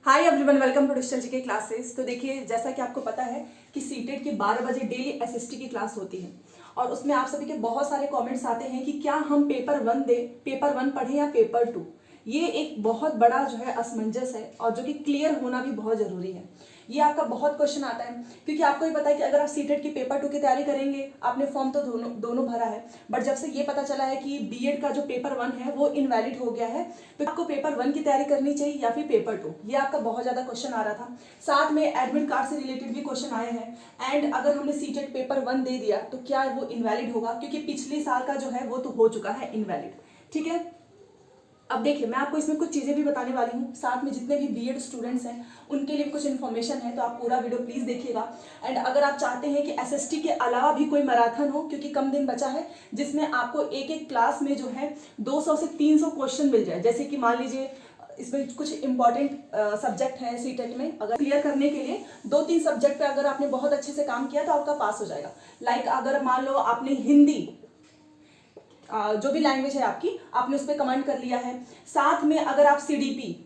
Hi everyone, welcome to digital GK classes. तो देखिए, जैसा कि आपको पता है कि सीटेट की 12 बजे डेली एसएसटी की क्लास होती है और उसमें आप सभी के बहुत सारे कमेंट्स आते हैं कि क्या हम पेपर 1 दें, पेपर 1 पढ़ें या पेपर 2। ये एक बहुत बड़ा जो है असमंजस है और जो कि क्लियर होना भी बहुत जरूरी है। ये आपका बहुत क्वेश्चन आता है क्योंकि आपको भी पता है कि अगर आप सीटेट की पेपर 2 की तैयारी करेंगे, आपने फॉर्म तो दोनों भरा है, बट जब से ये पता चला है कि बीएड का जो पेपर 1 है वो इनवैलिड हो गया है, तो आपको पेपर 1 की तैयारी करनी चाहिए या फिर पेपर 2। ये आपका बहुत ज्यादा क्वेश्चन आ रहा था। साथ में एडमिट कार्ड से रिलेटेड भी क्वेश्चन आए हैं। एंड अगर हमने सीटेट पेपर 1 दे दिया तो क्या वो इनवैलिड होगा, क्योंकि पिछले साल का जो है वो तो हो चुका है इनवैलिड। ठीक है, अब देखिए, मैं आपको इसमें कुछ चीजें भी बताने वाली हूँ, साथ में जितने भी बीएड स्टूडेंट्स हैं उनके लिए भी कुछ इन्फॉर्मेशन है, तो आप पूरा वीडियो प्लीज देखिएगा। एंड अगर आप चाहते हैं कि एसएसटी के अलावा भी कोई मैराथन हो, क्योंकि कम दिन बचा है, जिसमें आपको एक एक क्लास में जो है 200 से 300 क्वेश्चन मिल जाए, जैसे कि मान लीजिए इसमें कुछ इंपॉर्टेंट सब्जेक्ट है सीटेट में, अगर क्लियर करने के लिए 2-3 सब्जेक्ट पे अगर आपने बहुत अच्छे से काम किया तो आपका पास हो जाएगा। लाइक अगर मान लो आपने हिंदी, जो भी लैंग्वेज है आपकी, आपने उस पर कमेंट कर लिया है, साथ में अगर आप सीडीपी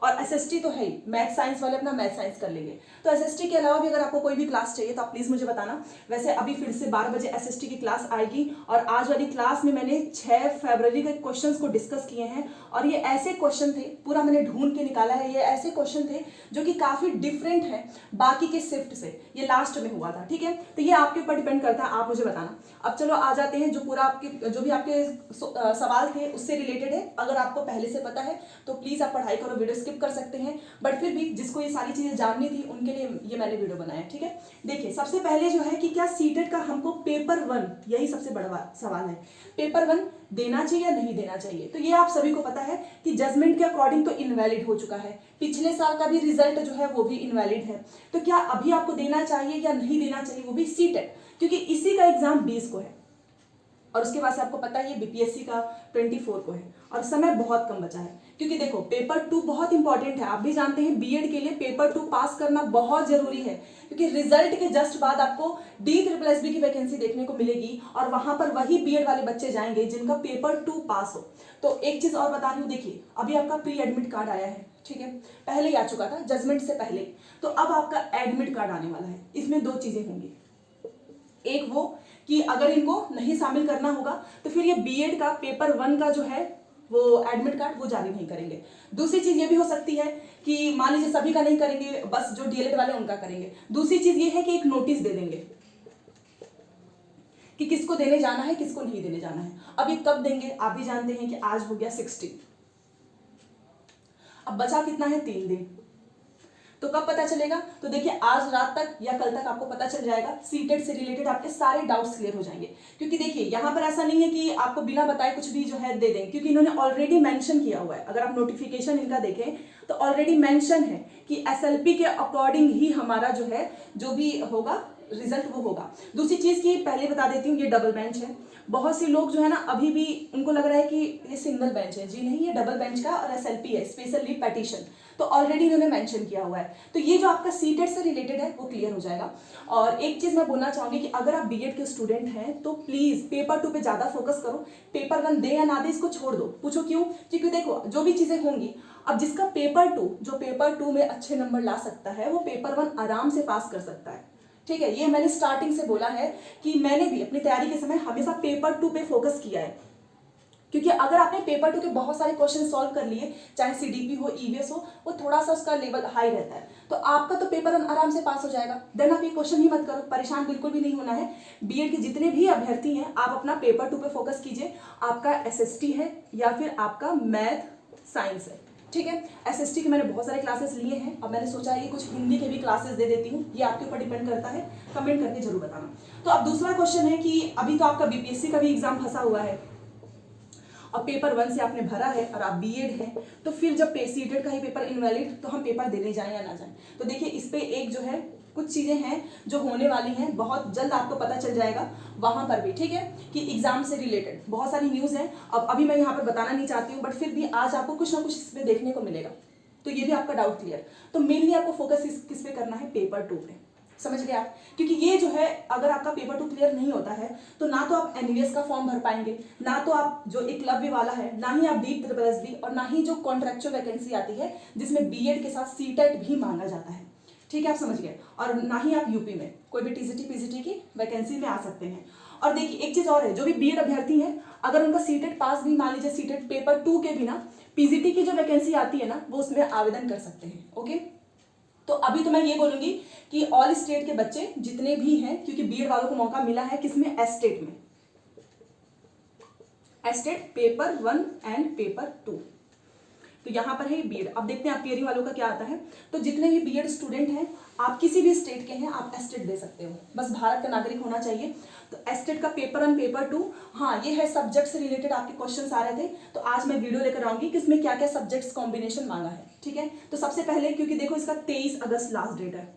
और एसएसटी तो है ही, मैथ साइंस वाले अपना मैथ साइंस कर लेंगे, तो एसएसटी के अलावा भी अगर आपको कोई भी क्लास चाहिए तो आप प्लीज मुझे बताना। वैसे अभी फिर से 12 बजे एसएसटी की क्लास आएगी और आज वाली क्लास में मैंने 6 फरवरी के क्वेश्चंस को डिस्कस किए हैं और ये ऐसे क्वेश्चन थे, पूरा मैंने ढूंढ के निकाला है, ये ऐसे क्वेश्चन थे जो कि काफी डिफरेंट है बाकी के शिफ्ट से। ये लास्ट में हुआ था, ठीक है, तो ये आपके ऊपर डिपेंड करता है, आप मुझे बताना। अब चलो आ जाते हैं, जो पूरा आपके जो भी आपके सवाल थे उससे रिलेटेड है। अगर आपको पहले से पता है तो प्लीज आप पढ़ाई करो, वीडियो स्किप कर सकते हैं, बट फिर भी जिसको ये सारी चीजें जाननी थी उनके लिए ये मैंने वीडियो बनाया। ठीक है, देखिए सबसे पहले जो है कि क्या सीटेट का हमको पेपर 1, यही सबसे बड़ा सवाल है, पेपर 1 देना चाहिए या नहीं देना चाहिए। तो ये आप सभी को पता है कि जजमेंट के अकॉर्डिंग तो इनवैलिड हो चुका है, पिछले साल का भी रिजल्ट जो है वो भी इनवैलिड है, तो क्या अभी आपको देना चाहिए या नहीं देना चाहिए, वो भी सीटेट, क्योंकि इसी का एग्जाम 20 को है और उसके बाद से आपको पता है ये बीपीएससी का 24 को है और समय बहुत कम बचा है। क्योंकि देखो पेपर 2 बहुत इंपॉर्टेंट है, आप भी जानते हैं बीएड के लिए पेपर 2 पास करना बहुत जरूरी है, क्योंकि रिजल्ट के जस्ट बाद आपको D SSS की वैकेंसी देखने को मिलेगी और वहां पर वही बीएड वाले बच्चे जाएंगे जिनका पेपर 2 पास हो। तो एक चीज और बता रही हूँ, देखिए अभी आपका प्री एडमिट कार्ड आया है, ठीक है, पहले ही आ चुका था जजमेंट से पहले, तो अब आपका एडमिट कार्ड आने वाला है। इसमें 2 चीजें होंगी, एक वो कि अगर इनको नहीं शामिल करना होगा तो फिर ये बीएड का पेपर 1 का जो है वो एडमिट कार्ड वो जारी नहीं करेंगे। दूसरी चीज ये भी हो सकती है कि मान लीजिए सभी का नहीं करेंगे, बस जो डीएलएड वाले उनका करेंगे। दूसरी चीज ये है कि एक नोटिस दे देंगे कि किसको देने जाना है, किसको नहीं देने जाना है। अब ये कब देंगे, आप भी जानते हैं कि आज हो गया 16, अब बचा कितना है, 3 दिन, तो कब पता चलेगा, तो देखिए आज रात तक या कल तक आपको पता चल जाएगा। सीटेट से रिलेटेड आपके सारे डाउट्स क्लियर हो जाएंगे, क्योंकि देखिए यहाँ पर ऐसा नहीं है कि आपको बिना बताए कुछ भी जो है दे दें, क्योंकि इन्होंने ऑलरेडी मेंशन किया हुआ है। अगर आप नोटिफिकेशन इनका देखें तो ऑलरेडी मेंशन है कि एसएलपी के अकॉर्डिंग ही हमारा जो है जो भी होगा रिजल्ट वो होगा। दूसरी चीज की पहले बता देती हूँ, ये डबल बेंच है। बहुत से लोग जो है ना अभी भी उनको लग रहा है कि ये सिंगल बेंच है, जी नहीं, ये डबल बेंच का और एसएलपी है, स्पेशल लीव पेटिशन, तो ऑलरेडी इन्होंने मेंशन किया हुआ है। तो ये जो आपका सीटेट से रिलेटेड है वो क्लियर हो जाएगा। और एक चीज मैं बोलना चाहूंगी कि अगर आप बीएड के स्टूडेंट हैं तो प्लीज पेपर 2 पे ज्यादा फोकस करो, पेपर 1 दे या ना दे इसको छोड़ दो। पूछो क्यों, क्योंकि देखो जो भी चीजें होंगी, अब जिसका पेपर 2 जो पेपर 2 में अच्छे नंबर ला सकता है वो पेपर 1 आराम से पास कर सकता है। ठीक है, ये मैंने स्टार्टिंग से बोला है कि मैंने भी अपनी तैयारी के समय हमेशा पेपर 2 पे फोकस किया है, क्योंकि अगर आपने पेपर 2 के बहुत सारे क्वेश्चन सॉल्व कर लिए, चाहे सीडीपी हो, ईवीएस हो, वो थोड़ा सा उसका लेवल हाई रहता है, तो आपका तो पेपर 1 आराम से पास हो जाएगा। देन आप ये क्वेश्चन ही मत करो, परेशान बिल्कुल भी नहीं होना है। बीएड के जितने भी अभ्यर्थी हैं आप अपना पेपर 2 पे फोकस कीजिए, आपका एसएसटी है या फिर आपका मैथ साइंस है। ठीक है, एसएसटी के मैंने बहुत सारे क्लासेस लिए हैं, अब मैंने सोचा है कि कुछ हिंदी के भी क्लासेस दे देती हूँ, ये आपके ऊपर डिपेंड करता है, कमेंट करके जरूर बताना। तो अब दूसरा क्वेश्चन है कि अभी तो आपका बीपीएससी का भी एग्जाम फंसा हुआ है और पेपर 1 से आपने भरा है और आप बीएड हैं, तो फिर जब सीटेट का ही पेपर इनवैलिड, तो हम पेपर देने जाएं या ना जाएं। तो देखिए इस पे एक जो है कुछ चीजें हैं जो होने वाली हैं, बहुत जल्द आपको पता चल जाएगा वहां पर भी, ठीक है, कि एग्जाम से रिलेटेड बहुत सारी न्यूज है। अब अभी मैं यहाँ पर बताना नहीं चाहती हूँ, बट फिर भी आज आपको कुछ ना कुछ इसमें देखने को मिलेगा, तो ये भी आपका डाउट क्लियर। तो मेनली आपको फोकस किस पे करना है, पेपर 2 पे। समझ गए आप? क्योंकि ये जो है अगर आपका पेपर 2 क्लियर नहीं होता है तो ना तो आप एनवीएस का फॉर्म भर पाएंगे, ना तो आप जो एकलव्य वाला है, ना ही आप डीप ट्रिपल और ना ही जो कॉन्ट्रेक्चुअल वैकेंसी आती है जिसमें बीएड के साथ सीटेट भी मांगा जाता है। ठीक है, आप समझ गए? और ना ही आप यूपी में कोई भी टीजीटी पीजीटी की वैकेंसी में आ सकते हैं। और देखिए एक चीज और है, जो भी बीएड अभ्यर्थी हैं अगर उनका सीटेट पास भी, मान लीजिए सीटेट पेपर 2 के बिना पीजीटी की जो वैकेंसी आती है ना वो उसमें आवेदन कर सकते हैं। ओके, तो अभी तो मैं ये बोलूंगी कि ऑल स्टेट के बच्चे जितने भी हैं, क्योंकि बीएड वालों को मौका मिला है किसमें, एस्टेट में, एस्टेट पेपर 1 एंड पेपर 2। तो यहाँ पर है बीएड। अब देखते हैं आप पीएरी वालों का क्या आता है। तो जितने भी बीएड स्टूडेंट हैं, आप किसी भी स्टेट के हैं, आप एस्टेट दे सकते हो, बस भारत का नागरिक होना चाहिए। तो एस्टेट का पेपर 1 पेपर 2, हाँ ये है सब्जेक्ट से रिलेटेड आपके क्वेश्चन आ रहे थे, तो आज मैं वीडियो लेकर आऊंगी कि इसमें क्या क्या सब्जेक्ट्स कॉम्बिनेशन मांगा है। ठीक है, तो सबसे पहले क्योंकि देखो इसका 23 अगस्त लास्ट डेट है,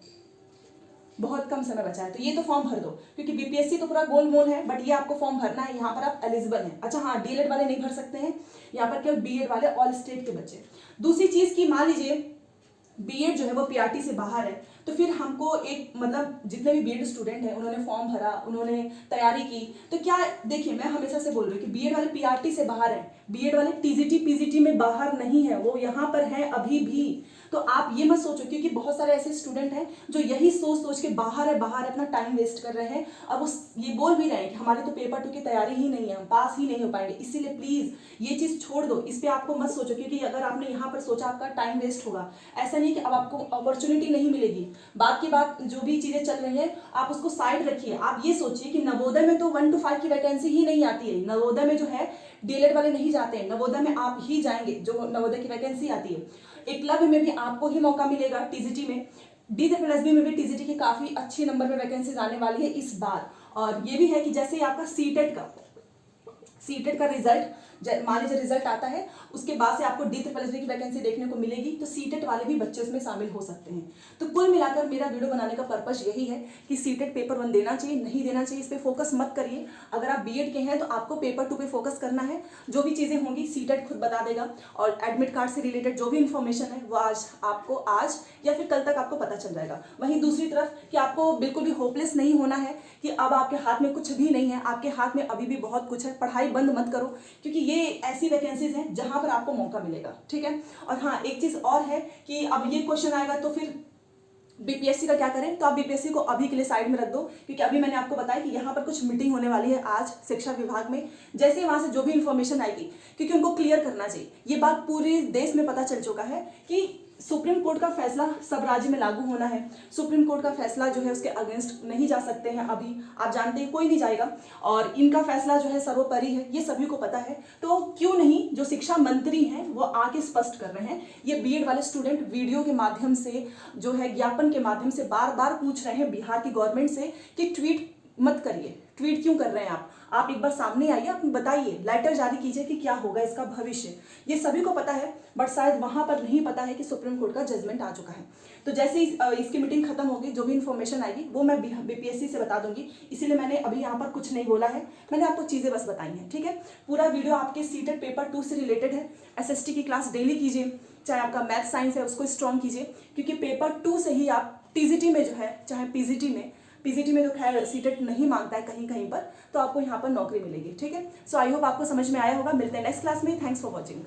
बहुत कम समय बचा है, तो ये तो फॉर्म भर दो, क्योंकि बीपीएससी तो पूरा गोल मोल है, बट ये आपको फॉर्म भरना है। यहाँ पर आप एलिजिबल हैं। अच्छा हाँ, डीएलएड वाले नहीं भर सकते हैं, यहाँ पर केवल बीएड वाले ऑल स्टेट के बच्चे। दूसरी चीज की, मान लीजिए बीएड जो है वो पीआरटी से बाहर है, तो फिर हमको एक मतलब जितने भी बीएड स्टूडेंट हैं उन्होंने फॉर्म भरा, उन्होंने तैयारी की, तो क्या देखिए मैं हमेशा से बोल रही हूँ कि बीएड वाले पीआरटी से बाहर है, बीएड वाले टीजीटी पीजीटी में बाहर नहीं है, वो यहाँ पर है अभी भी। तो आप ये मत सोचो, क्योंकि बहुत सारे ऐसे स्टूडेंट हैं जो यही सोच सोच के बाहर है, बाहर अपना टाइम वेस्ट कर रहे हैं, और वो ये बोल भी रहे हैं कि हमारे तो पेपर 2 की तैयारी ही नहीं है, हम पास ही नहीं हो पाएंगे। इसीलिए प्लीज ये चीज छोड़ दो, इस पर आपको मत सोचो, क्योंकि अगर आपने यहाँ पर सोचा आपका टाइम वेस्ट होगा। ऐसा नहीं कि अब आपको अपॉर्चुनिटी नहीं मिलेगी, बात की बात जो भी चीजें चल रही है आप उसको साइड रखिए। आप ये सोचिए कि नवोदय में तो 1 to 5 की वैकेंसी ही नहीं आती है, नवोदय में जो है डीएलएड वाले नहीं जाते हैं, नवोदय में आप ही जाएंगे जो नवोदय की वैकेंसी आती है। एकलव्य में भी आपको ही मौका मिलेगा, टीजीटी में, डी-ट्रिपल-एस-बी में भी टीजीटी की काफी अच्छी नंबर में वैकेंसीज आने वाली है इस बार। और ये भी है कि जैसे आपका सीटेट का रिजल्ट, मान लीजिए रिजल्ट आता है, उसके बाद से आपको डी-ट्रिपल-एस-बी की वैकेंसी देखने को मिलेगी, तो सीटेट वाले भी बच्चे उसमें शामिल हो सकते हैं। तो कुल मिलाकर मेरा वीडियो बनाने का पर्पस यही है कि सीटेट पेपर 1 देना चाहिए, नहीं देना चाहिए, इस पे फोकस मत करिए। अगर आप बीएड के हैं तो आपको पेपर 2 पे फोकस करना है, जो भी चीजें होंगी सीटेट खुद बता देगा, और एडमिट कार्ड से रिलेटेड जो भी इंफॉर्मेशन है वो आपको आज या फिर कल तक आपको पता चल जाएगा। वहीं दूसरी तरफ कि आपको बिल्कुल भी होपलेस नहीं होना है कि अब आपके हाथ में कुछ भी नहीं है, आपके हाथ में अभी भी बहुत कुछ है। पढ़ाई बंद मत करो, क्योंकि ये ऐसी वैकेंसीज हैं जहां पर आपको मौका मिलेगा। ठीक है, और हाँ एक चीज और है कि अब ये क्वेश्चन आएगा तो फिर बीपीएससी का क्या करें, तो आप बीपीएससी को अभी के लिए साइड में रख दो, क्योंकि अभी मैंने आपको बताया कि यहाँ पर कुछ मीटिंग होने वाली है आज शिक्षा विभाग में। जैसे ही वहां से जो भी इंफॉर्मेशन आएगी, क्योंकि उनको क्लियर करना चाहिए, ये बात पूरे देश में पता चल चुका है कि सुप्रीम कोर्ट का फैसला सब राज्य में लागू होना है। सुप्रीम कोर्ट का फैसला जो है उसके अगेंस्ट नहीं जा सकते हैं, अभी आप जानते हैं कोई नहीं जाएगा, और इनका फैसला जो है सर्वोपरि है, ये सभी को पता है। तो क्यों नहीं जो शिक्षा मंत्री हैं वो आके स्पष्ट कर रहे हैं। ये बीएड वाले स्टूडेंट वीडियो के माध्यम से जो है ज्ञापन के माध्यम से बार बार पूछ रहे हैं बिहार की गवर्नमेंट से कि ट्वीट मत करिए, ट्वीट क्यों कर रहे हैं आप एक बार सामने आइए, आप बताइए, लेटर जारी कीजिए कि क्या होगा इसका भविष्य। ये सभी को पता है, बट शायद वहां पर नहीं पता है कि सुप्रीम कोर्ट का जजमेंट आ चुका है। तो जैसे ही इसकी मीटिंग खत्म होगी, जो भी इंफॉर्मेशन आएगी वो मैं बीपीएससी से बता दूंगी, इसीलिए मैंने अभी यहाँ पर कुछ नहीं बोला है, मैंने आपको चीजें बस बताई हैं। ठीक है, पूरा वीडियो आपके सीटेट पेपर 2 से रिलेटेड है। एसएसटी की क्लास डेली कीजिए, चाहे आपका मैथ साइंस है उसको स्ट्रॉन्ग कीजिए, क्योंकि पेपर 2 से ही आप टीजीटी में जो है, चाहे पीजीटी में जो खैर सीटेट नहीं मांगता है कहीं कहीं पर, तो आपको यहाँ पर नौकरी मिलेगी। ठीक है, सो आई होप आपको समझ में आया होगा। मिलते हैं नेक्स्ट क्लास में। Thanks for watching.